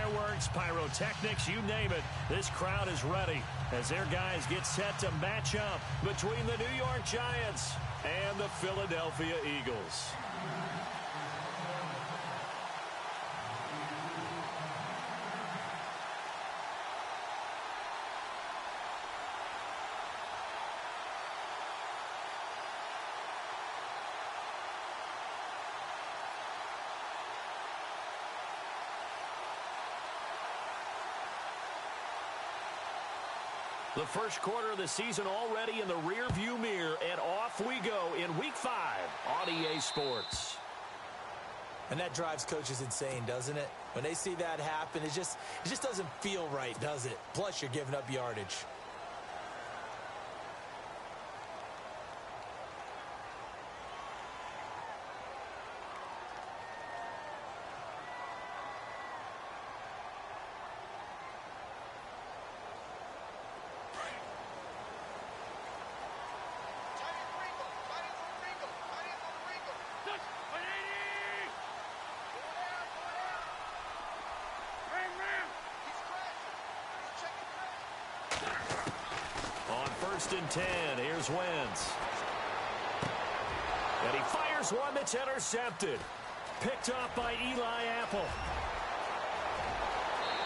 fireworks, pyrotechnics, you name it. This crowd is ready as their guys get set to match up between the New York Giants and the Philadelphia Eagles. The first quarter of the season already in the rearview mirror, and off we go in Week 5 on EA Sports. And that drives coaches insane, doesn't it? When they see that happen, it just doesn't feel right, does it? Plus, you're giving up yardage. First and 10, here's Wentz. And he fires one that's intercepted. Picked off by Eli Apple.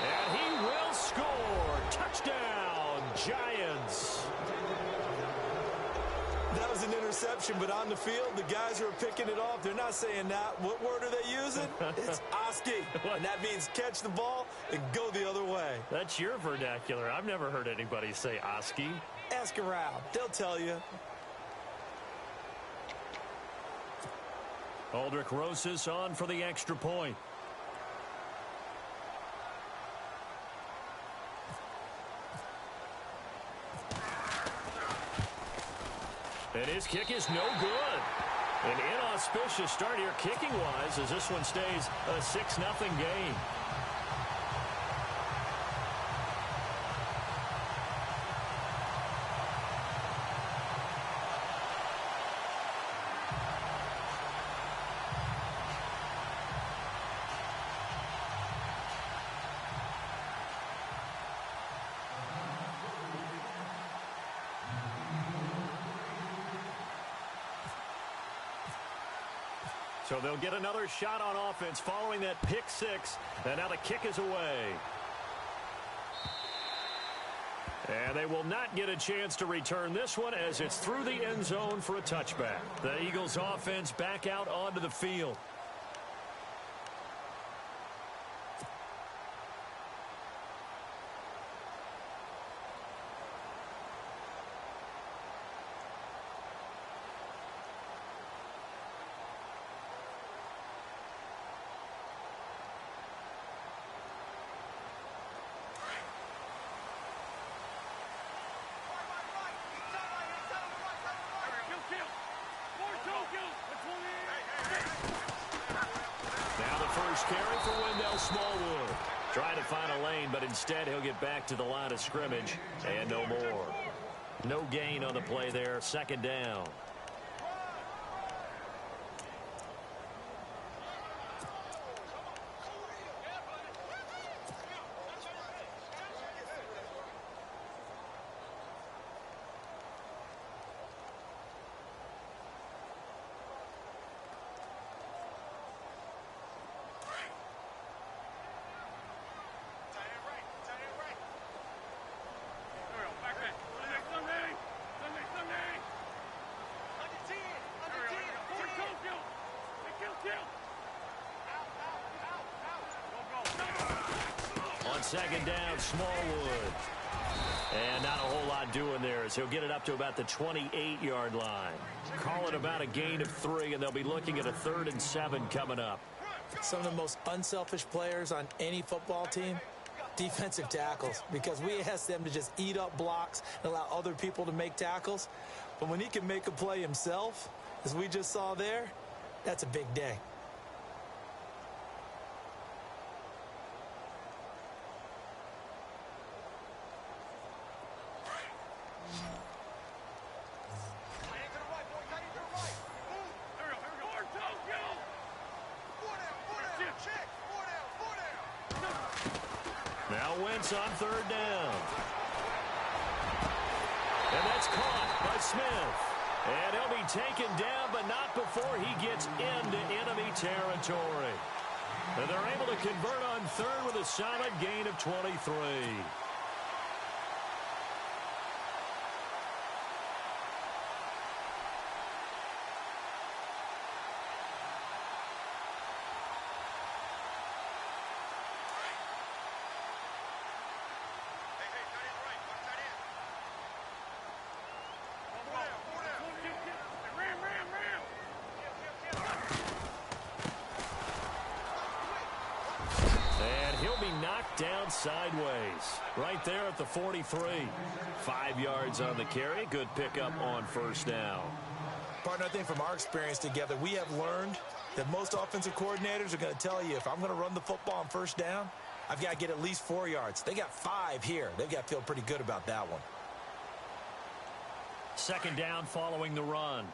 And he will score. Touchdown, Giants. That was an interception, but on the field, the guys who are picking it off, they're not saying that. What word are they using? It's Oski. And that means catch the ball and go the other way. That's your vernacular. I've never heard anybody say Oski. Ask around. They'll tell you. Aldrich Rosas on for the extra point. And his kick is no good. An inauspicious start here kicking-wise as this one stays a 6-0 game. So they'll get another shot on offense following that pick six. And now the kick is away. And they will not get a chance to return this one as it's through the end zone for a touchback. The Eagles offense back out onto the field. Carry for Wendell Smallwood. Trying to find a lane, but instead he'll get back to the line of scrimmage and no more. No gain on the play there. Second down. Second down, Smallwood. And not a whole lot doing there as he'll get it up to about the 28-yard line. Call it about a gain of 3, and they'll be looking at a 3rd and 7 coming up. Some of the most unselfish players on any football team, defensive tackles, because we ask them to just eat up blocks and allow other people to make tackles. But when he can make a play himself, as we just saw there, that's a big day. Now Wentz on third down. And that's caught by Smith. And he'll be taken down, but not before he gets into enemy territory. And they're able to convert on third with a solid gain of 23. Down sideways right there at the 43. 5 yards on the carry. Good pickup on first down. Partner, I think from our experience together, we have learned that most offensive coordinators are going to tell you, if I'm going to run the football on first down, I've got to get at least 4 yards. They got 5 here. They've got to feel pretty good about that one. Second down following the run.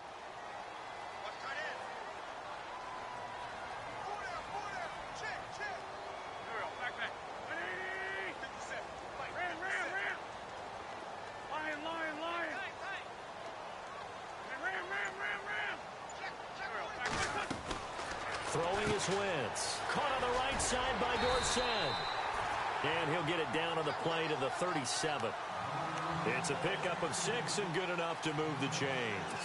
Throwing is Wentz. Caught on the right side by Dorsett. And he'll get it down on the play to the 37. It's a pickup of 6 and good enough to move the chains.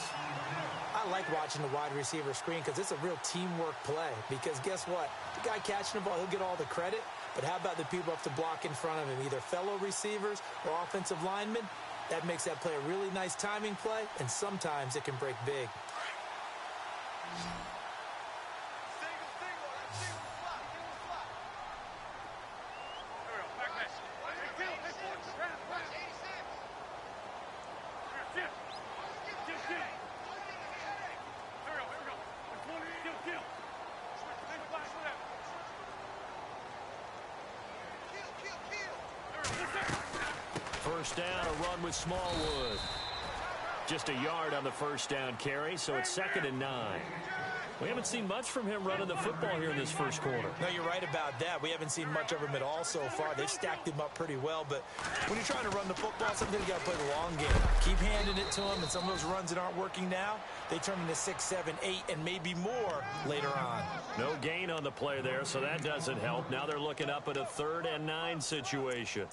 I like watching the wide receiver screen because it's a real teamwork play. Because guess what? The guy catching the ball, he'll get all the credit. But how about the people up to block in front of him, either fellow receivers or offensive linemen? That makes that play a really nice timing play, and sometimes it can break big. First down, a run with Smallwood. Just a yard on the first down carry, so it's 2nd and 9. We haven't seen much from him running the football here in this first quarter. No, you're right about that. We haven't seen much of him at all so far. They've stacked him up pretty well, but when you're trying to run the football, sometimes you got to play the long game. Keep handing it to him, and some of those runs that aren't working now, they turn into 6, 7, 8, and maybe more later on. No gain on the play there, so that doesn't help. Now they're looking up at a 3rd and 9 situation.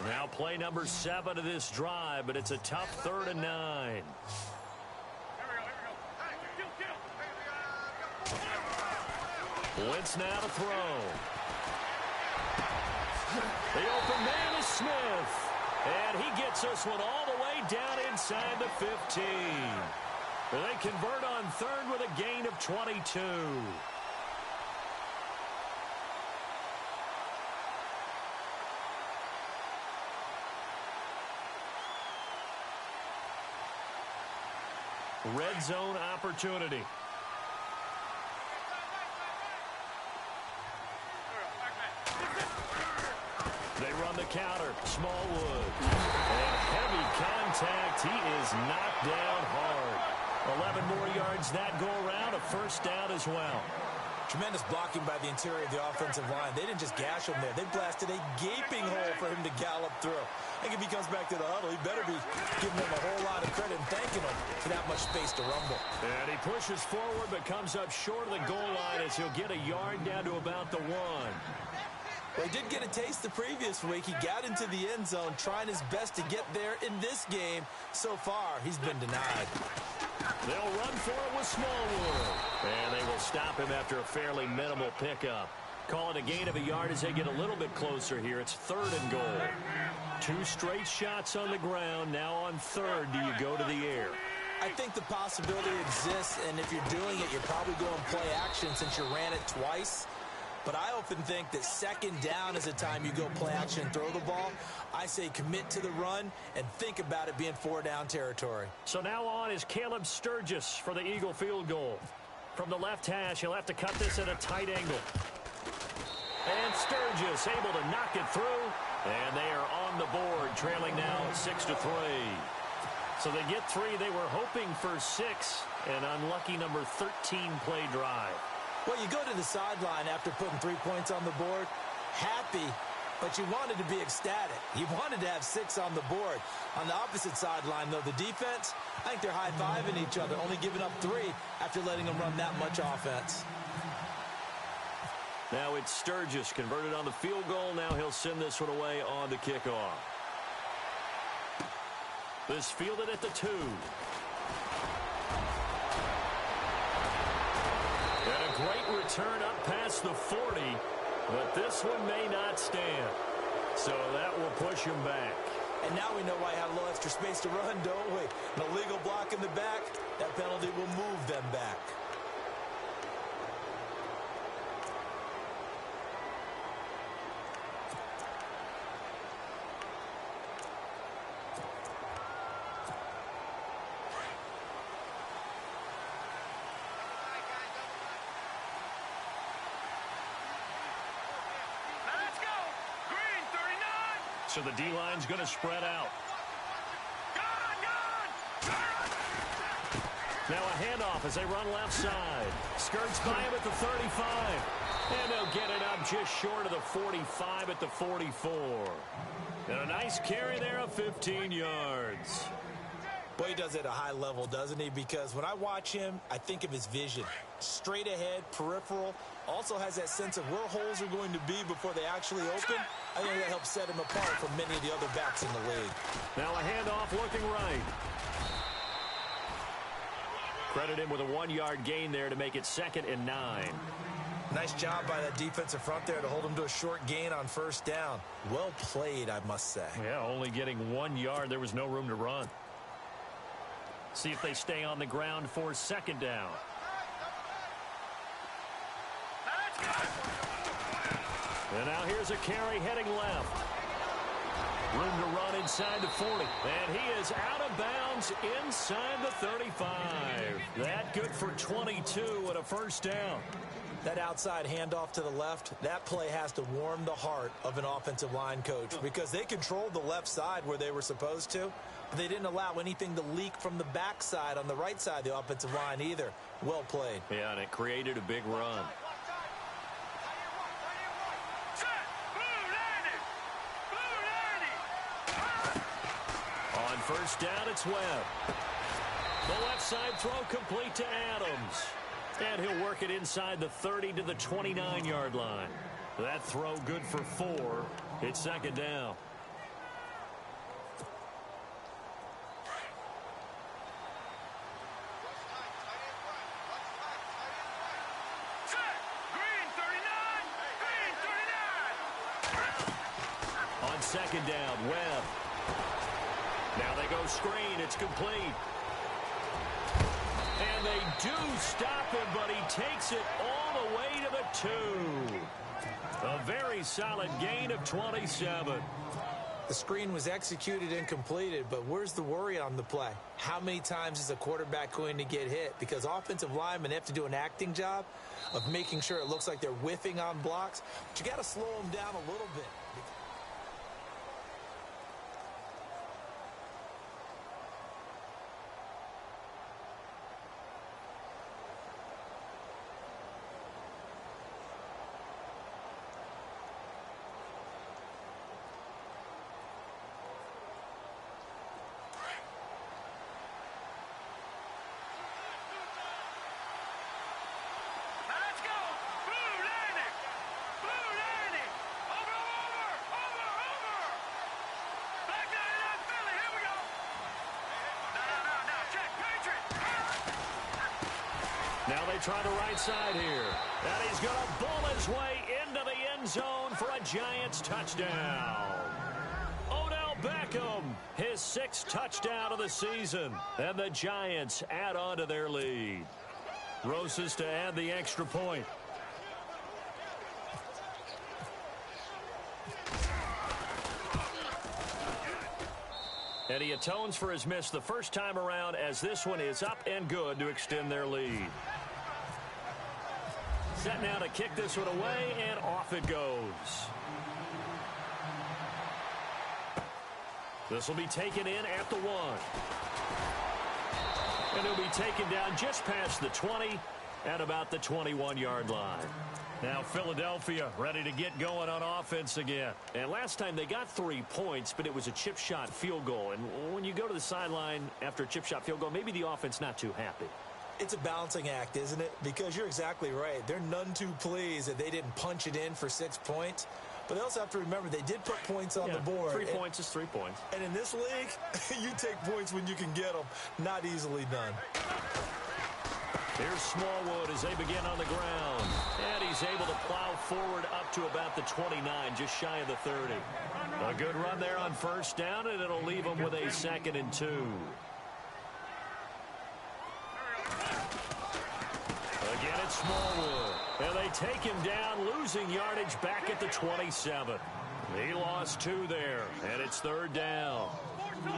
Now play number 7 of this drive, but it's a tough 3rd and 9. Wentz now to throw. The open man is Smith. And he gets this one all the way down inside the 15. They convert on 3rd with a gain of 22. Red zone opportunity. They run the counter. Smallwood. And heavy contact. He is knocked down hard. 11 more yards that go around. A first down as well. Tremendous blocking by the interior of the offensive line. They didn't just gash him there. They blasted a gaping hole for him to gallop through. I think if he comes back to the huddle, he better be giving them a whole lot of credit and thanking them for that much space to rumble. And he pushes forward but comes up short of the goal line as he'll get a yard down to about the 1. Well, he did get a taste the previous week. He got into the end zone trying his best to get there in this game. So far, he's been denied. They'll run for it with Smallwood. And they will stop him after a fairly minimal pickup. Call it a gain of a yard as they get a little bit closer here. It's 3rd and goal. 2 straight shots on the ground. Now on 3rd, do you go to the air? I think the possibility exists, and if you're doing it, you're probably going play action since you ran it twice. But I often think that 2nd down is a time you go play action and throw the ball. I say commit to the run and think about it being 4 down territory. So now on is Caleb Sturgis for the Eagle field goal. From the left hash, he'll have to cut this at a tight angle. And Sturgis able to knock it through. And they are on the board, trailing now 6-3. So they get 3. They were hoping for 6. An unlucky number 13 play drive. Well, you go to the sideline after putting 3 points on the board, happy, but you wanted to be ecstatic. You wanted to have 6 on the board. On the opposite sideline, though, the defense, I think they're high-fiving each other, only giving up 3 after letting them run that much offense. Now it's Sturgis converted on the field goal. Now he'll send this one away on the kickoff. This fielded at the 2. And a great return up past the 40, but this one may not stand. So that will push him back. And now we know why he had a little extra space to run, don't we? An illegal block in the back, that penalty will move them back. So the D-line's going to spread out. Now a handoff as they run left side. Skirts by him at the 35. And they'll get it up just short of the 45 at the 44. And a nice carry there of 15 yards. Boy, he does it at a high level, doesn't he? Because when I watch him, I think of his vision. Straight ahead, peripheral. Also has that sense of where holes are going to be before they actually open. I think that helps set him apart from many of the other backs in the league. Now a handoff looking right. Credit him with a 1-yard gain there to make it 2nd and 9. Nice job by that defensive front there to hold him to a short gain on first down. Well played, I must say. Yeah, only getting 1 yard. There was no room to run. See if they stay on the ground for 2nd down. And now here's a carry heading left. Room to run inside the 40. And he is out of bounds inside the 35. That good for 22 and a first down. That outside handoff to the left, that play has to warm the heart of an offensive line coach because they controlled the left side where they were supposed to, but they didn't allow anything to leak from the backside on the right side of the offensive line either. Well played. Yeah, and it created a big run. On first down, it's Webb. The left side throw complete to Adams. And he'll work it inside the 30 to the 29-yard line. That throw good for 4. It's 2nd down. On 2nd down, Webb. Now they go screen. It's complete. And they do stop him, but he takes it all the way to the 2. A very solid gain of 27. The screen was executed and completed, but where's the worry on the play? How many times is a quarterback going to get hit? Because offensive linemen have to do an acting job of making sure it looks like they're whiffing on blocks. But you got to slow them down a little bit. Now they try the right side here. And he's going to bull his way into the end zone for a Giants touchdown. Odell Beckham, his 6th touchdown of the season. And the Giants add on to their lead. Rosas to add the extra point. And he atones for his miss the first time around as this one is up and good to extend their lead. set now to kick this one away, and off it goes. This will be taken in at the 1. And he'll be taken down just past the 20 at about the 21-yard line. Now Philadelphia ready to get going on offense again. And last time they got 3 points, but it was a chip shot field goal. And when you go to the sideline after a chip shot field goal, maybe the offense not too happy. It's a balancing act, isn't it? Because you're exactly right. They're none too pleased that they didn't punch it in for 6 points. But they also have to remember they did put points on the board. 3 points is 3 points. And in this league, you take points when you can get them. Not easily done. Here's Smallwood as they begin on the ground. And he's able to plow forward up to about the 29, just shy of the 30. A good run there on first down, and it'll leave him with a 2nd and 2. Again, it's Smallwood. And they take him down, losing yardage back at the 27. He lost 2 there, and it's 3rd down.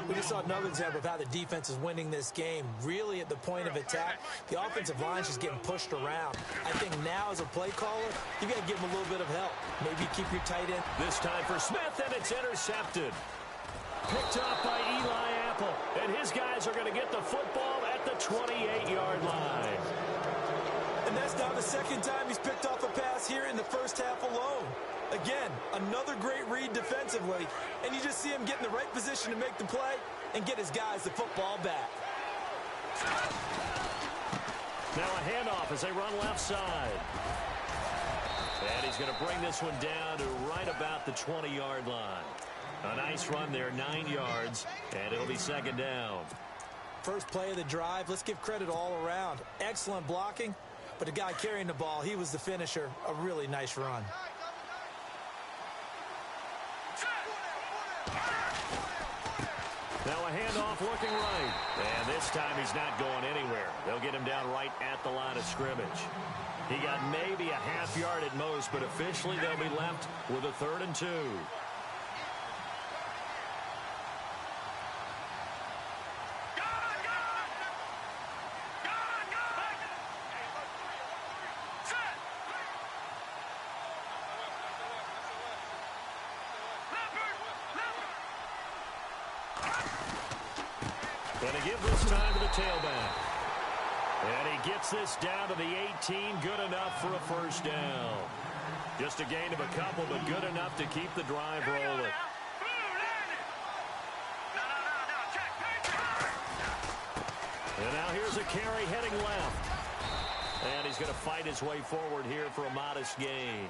We just saw another example of how the defense is winning this game. Really at the point of attack, the offensive line is just getting pushed around. I think now as a play caller, you got to give him a little bit of help. Maybe keep your tight end. This time for Smith, and it's intercepted. Picked up by Eli Apple, and his guys are going to get the football at the 28-yard line. And that's now the 2nd time he's picked off a pass here in the first half alone. Again, another great read defensively, and you just see him get in the right position to make the play and get his guys the football back. Now a handoff as they run left side. And he's going to bring this one down to right about the 20-yard line. A nice run there, 9 yards, and it'll be 2nd down. First play of the drive, let's give credit all around. Excellent blocking, but the guy carrying the ball, he was the finisher. A really nice run. Now a handoff looking right. And this time he's not going anywhere. They'll get him down right at the line of scrimmage. He got maybe a half yard at most, but officially they'll be left with a 3rd and 2. Going to give this time to the tailback. And he gets this down to the 18. Good enough for a first down. Just a gain of a couple, but good enough to keep the drive rolling. And now here's a carry heading left. And he's going to fight his way forward here for a modest gain.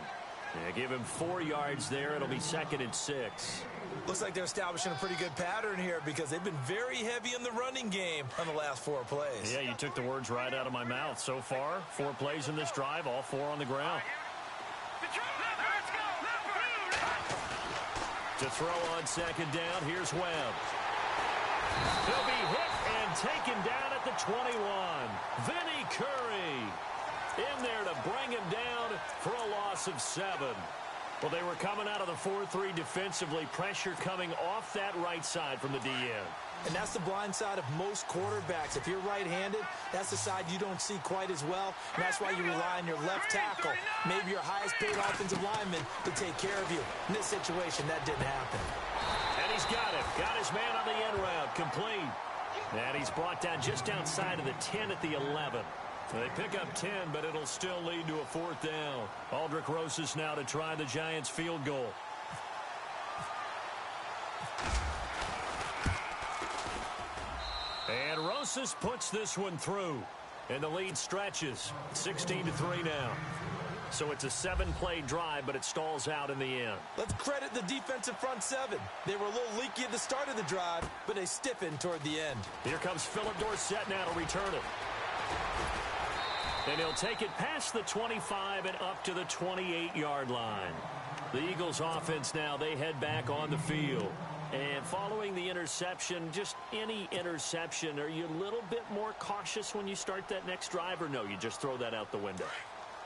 Yeah, give him 4 yards there. It'll be 2nd and 6. Looks like they're establishing a pretty good pattern here because they've been very heavy in the running game on the last 4 plays. Yeah, you took the words right out of my mouth. So far, 4 plays in this drive, all 4 on the ground. To throw on 2nd down, here's Webb. He'll be hit and taken down at the 21. Vinny Curry in there to bring him down for a loss of 7. Well, they were coming out of the 4-3 defensively. Pressure coming off that right side from the DN. And that's the blind side of most quarterbacks. If you're right-handed, that's the side you don't see quite as well. And that's why you rely on your left tackle, maybe your highest-paid offensive lineman, to take care of you. In this situation, that didn't happen. And he's got it. Got his man on the end route. Complete. And he's brought down just outside of the 10 at the 11. They pick up 10, but it'll still lead to a 4th down. Aldrick Rosas now to try the Giants' field goal. And Rosas puts this one through. And the lead stretches. 16-3 now. So it's a 7-play drive, but it stalls out in the end. Let's credit the defensive front 7. They were a little leaky at the start of the drive, but they stiffened toward the end. Here comes Philip Dorsett now to return it. And he'll take it past the 25 and up to the 28-yard line. The Eagles offense now, they head back on the field. And following the interception, just any interception, are you a little bit more cautious when you start that next drive, or no, you just throw that out the window?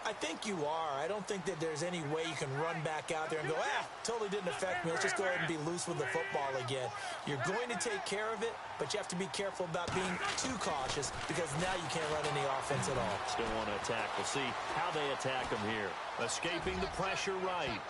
I think you are. I don't think that there's any way you can run back out there and go, totally didn't affect me. Let's just go ahead and be loose with the football again. You're going to take care of it, but you have to be careful about being too cautious because now you can't run any offense at all. Still want to attack. We'll see how they attack them here. Escaping the pressure right.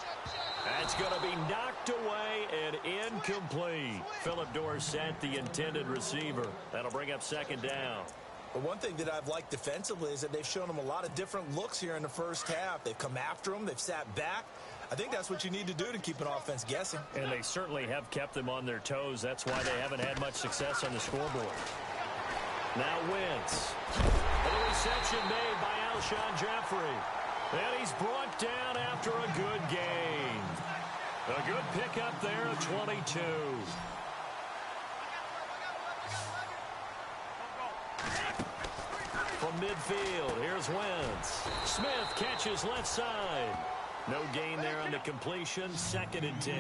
That's going to be knocked away and incomplete. Philip Dorsett, the intended receiver. That'll bring up second down. But one thing that I've liked defensively is that they've shown them a lot of different looks here in the first half. They've come after them. They've sat back. I think that's what you need to do to keep an offense guessing. And they certainly have kept them on their toes. That's why they haven't had much success on the scoreboard. Now Wentz. And the reception made by Alshon Jeffrey. And he's brought down after a good gain. A good pickup there of 22. From midfield, here's Wentz. Smith catches left side. No gain there on the completion. 2nd and 10.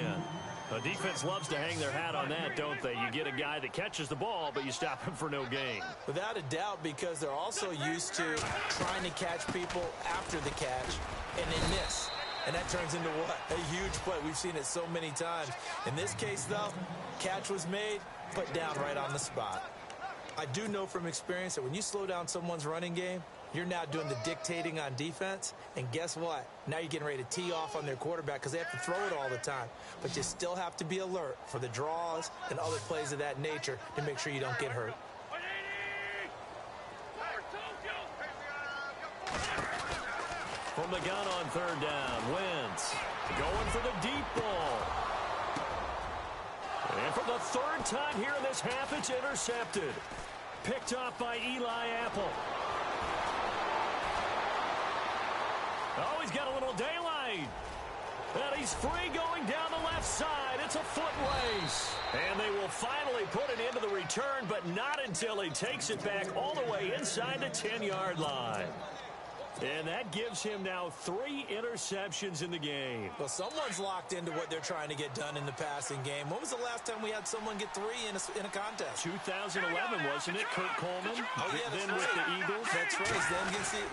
The defense loves to hang their hat on that, don't they? You get a guy that catches the ball, but you stop him for no gain. Without a doubt, because they're also used to trying to catch people after the catch, and they miss. And that turns into what? A huge play. We've seen it so many times. In this case, though, catch was made, put down right on the spot. I do know from experience that when you slow down someone's running game, you're now doing the dictating on defense. And guess what? Now you're getting ready to tee off on their quarterback because they have to throw it all the time. But you still have to be alert for the draws and other plays of that nature to make sure you don't get hurt. From the gun on 3rd down, Wentz going for the deep ball. And for the 3rd time here in this half, it's intercepted. Picked off by Eli Apple. Oh, he's got a little daylight. And he's free going down the left side. It's a foot race. And they will finally put it into the return, but not until he takes it back all the way inside the 10-yard line. And that gives him now 3 interceptions in the game. Well, someone's locked into what they're trying to get done in the passing game. When was the last time we had someone get 3 in a contest? 2011, wasn't it? Kurt Coleman. Oh, yeah, that's then right. With the Eagles. That's right. Then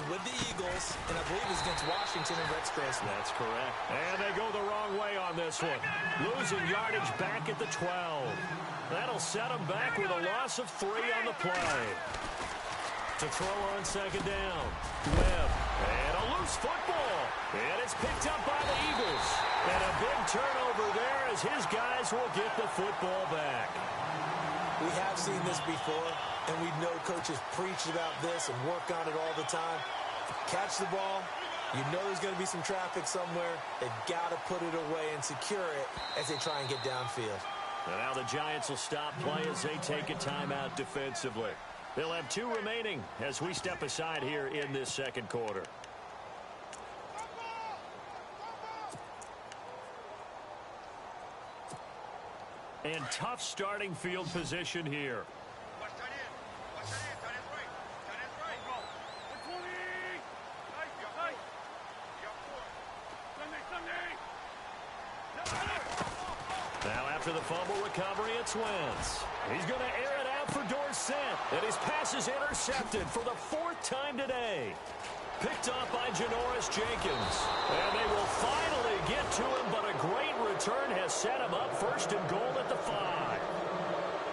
with the Eagles, and I believe it was against Washington and Rex Grossman. That's correct. And they go the wrong way on this one. Losing yardage back at the 12. That'll set them back with a loss of 3 on the play. To throw on 2nd down. Webb. And a loose football. And it's picked up by the Eagles. And a big turnover there as his guys will get the football back. We have seen this before, and we know coaches preach about this and work on it all the time. Catch the ball. You know there's going to be some traffic somewhere. They've got to put it away and secure it as they try and get downfield. And now the Giants will stop play as they take a timeout defensively. They'll have 2 remaining as we step aside here in this 2nd quarter. And tough starting field position here. Now after the fumble recovery, it's Wentz. He's going to air it out for Dorsett. And his pass is intercepted for the 4th time today. Picked off by Janoris Jenkins. And they will finally get to him, but a great return has set him up 1st and goal at the 5.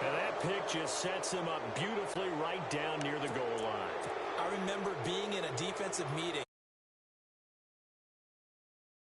And that pick just sets him up beautifully right down near the goal line. I remember being in a defensive meeting